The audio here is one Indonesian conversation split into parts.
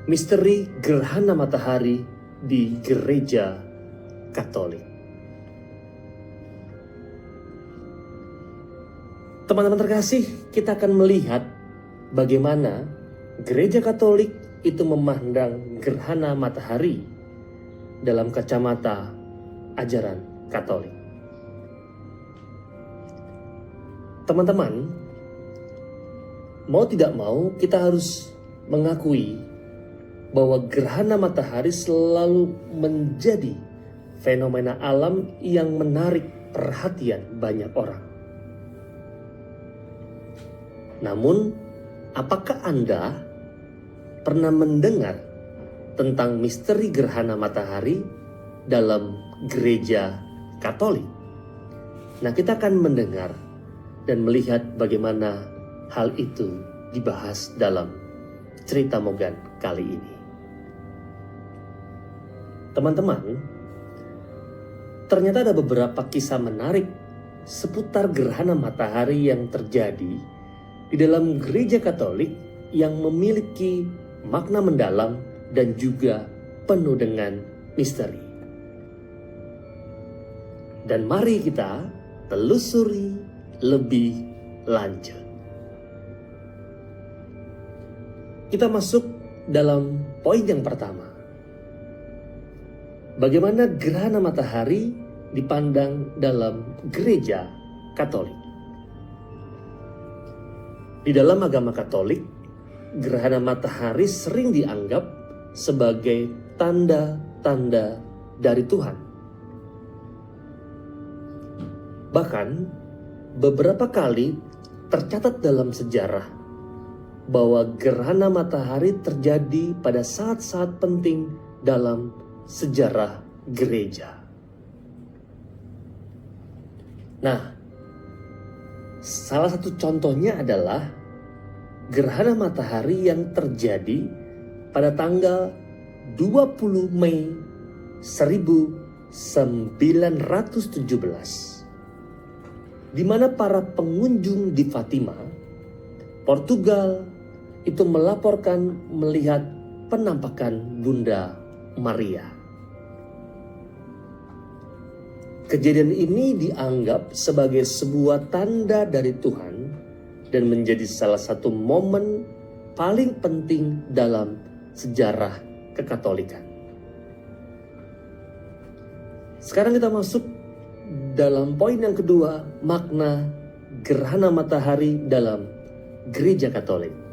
misteri gerhana matahari di gereja Katolik. Teman-teman terkasih, kita akan melihat bagaimana gereja Katolik itu memandang gerhana matahari dalam kacamata ajaran Katolik. Teman-teman, mau tidak mau kita harus mengakui bahwa gerhana matahari selalu menjadi fenomena alam yang menarik perhatian banyak orang. Namun, apakah Anda pernah mendengar tentang misteri gerhana matahari dalam gereja Katolik? Nah, kita akan mendengar dan melihat bagaimana hal itu dibahas dalam cerita Mogan kali ini. Teman-teman, ternyata ada beberapa kisah menarik seputar gerhana matahari yang terjadi di dalam gereja Katolik yang memiliki makna mendalam dan juga penuh dengan misteri. Dan mari kita telusuri lebih lanjut. Kita masuk dalam poin yang pertama. Bagaimana gerhana matahari dipandang dalam gereja Katolik? Di dalam agama Katolik, gerhana matahari sering dianggap sebagai tanda-tanda dari Tuhan. Bahkan, beberapa kali tercatat dalam sejarah bahwa gerhana matahari terjadi pada saat-saat penting dalam sejarah gereja. Nah, salah satu contohnya adalah gerhana matahari yang terjadi pada tanggal 20 Mei 1917. Di mana para pengunjung di Fatima, Portugal, itu melaporkan melihat penampakan Bunda Maria. Kejadian ini dianggap sebagai sebuah tanda dari Tuhan dan menjadi salah satu momen paling penting dalam sejarah kekatolikan. Sekarang kita masuk dalam poin yang kedua, makna gerhana matahari dalam gereja Katolik.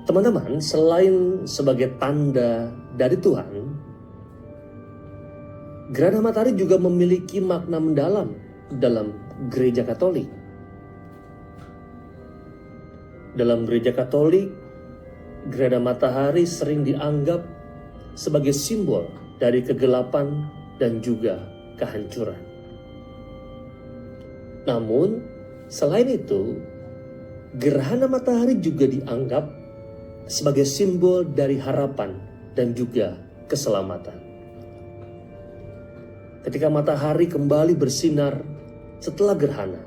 Teman-teman, selain sebagai tanda dari Tuhan, gerhana matahari juga memiliki makna mendalam dalam gereja Katolik. Dalam gereja Katolik, gerhana matahari sering dianggap sebagai simbol dari kegelapan dan juga kehancuran. Namun, selain itu, gerhana matahari juga dianggap sebagai simbol dari harapan dan juga keselamatan. Ketika matahari kembali bersinar setelah gerhana,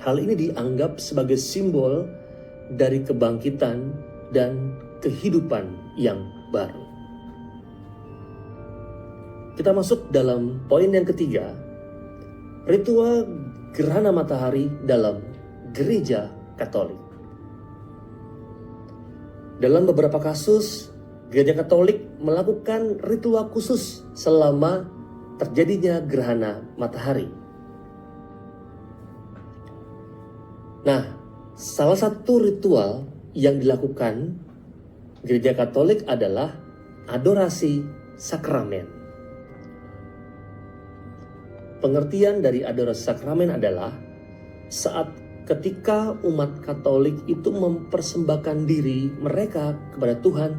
hal ini dianggap sebagai simbol dari kebangkitan dan kehidupan yang baru. Kita masuk dalam poin yang ketiga, ritual gerhana matahari dalam gereja Katolik. Dalam beberapa kasus, gereja Katolik melakukan ritual khusus selama terjadinya gerhana matahari. Nah, salah satu ritual yang dilakukan gereja Katolik adalah adorasi sakramen. Pengertian dari adorasi sakramen adalah saat ketika umat Katolik itu mempersembahkan diri mereka kepada Tuhan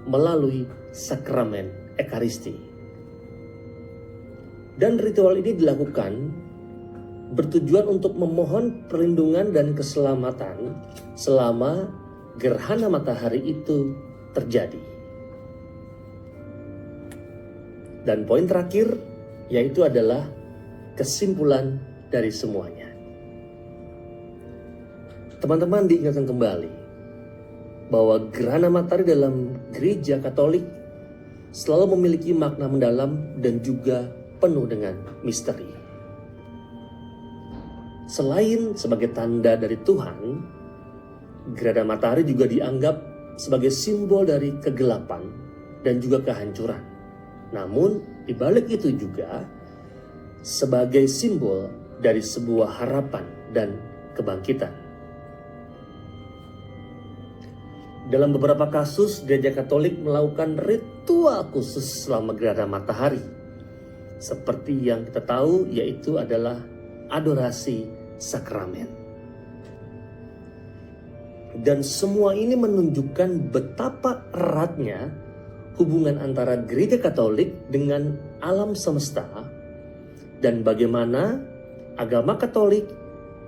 melalui sakramen Ekaristi. Dan ritual ini dilakukan bertujuan untuk memohon perlindungan dan keselamatan selama gerhana matahari itu terjadi. Dan poin terakhir yaitu adalah kesimpulan dari semuanya. Teman-teman diingatkan kembali bahwa gerhana matahari dalam gereja Katolik selalu memiliki makna mendalam dan juga penuh dengan misteri. Selain sebagai tanda dari Tuhan, gerhana matahari juga dianggap sebagai simbol dari kegelapan dan juga kehancuran. Namun, di balik itu juga sebagai simbol dari sebuah harapan dan kebangkitan. Dalam beberapa kasus, gereja Katolik melakukan ritual khusus selama gerhana matahari. Seperti yang kita tahu, yaitu adalah adorasi sakramen. Dan semua ini menunjukkan betapa eratnya hubungan antara gereja Katolik dengan alam semesta dan bagaimana agama Katolik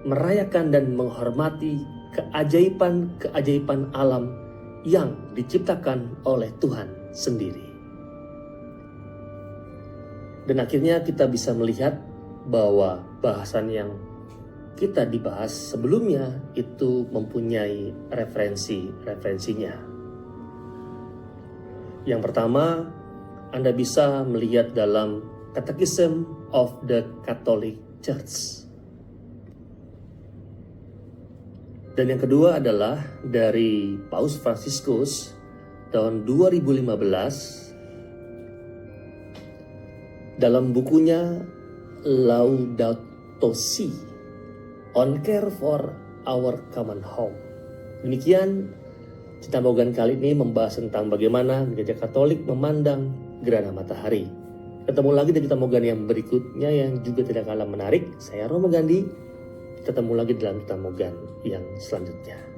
merayakan dan menghormati keajaiban-keajaiban alam yang diciptakan oleh Tuhan sendiri. Dan akhirnya kita bisa melihat bahwa bahasan yang kita dibahas sebelumnya itu mempunyai referensinya. Yang pertama, Anda bisa melihat dalam Catechism of the Catholic Church. Dan yang kedua adalah dari Paus Fransiskus tahun 2015 dalam bukunya Laudato Si on Care for Our Common Home. Demikian Cinta Mogan kali ini membahas tentang bagaimana gereja Katolik memandang gerhana matahari. Ketemu lagi di Cinta Mogan yang berikutnya yang juga tidak kalah menarik. Saya Romo Gandhi. Ketemu lagi dalam Cinta Mogan yang selanjutnya.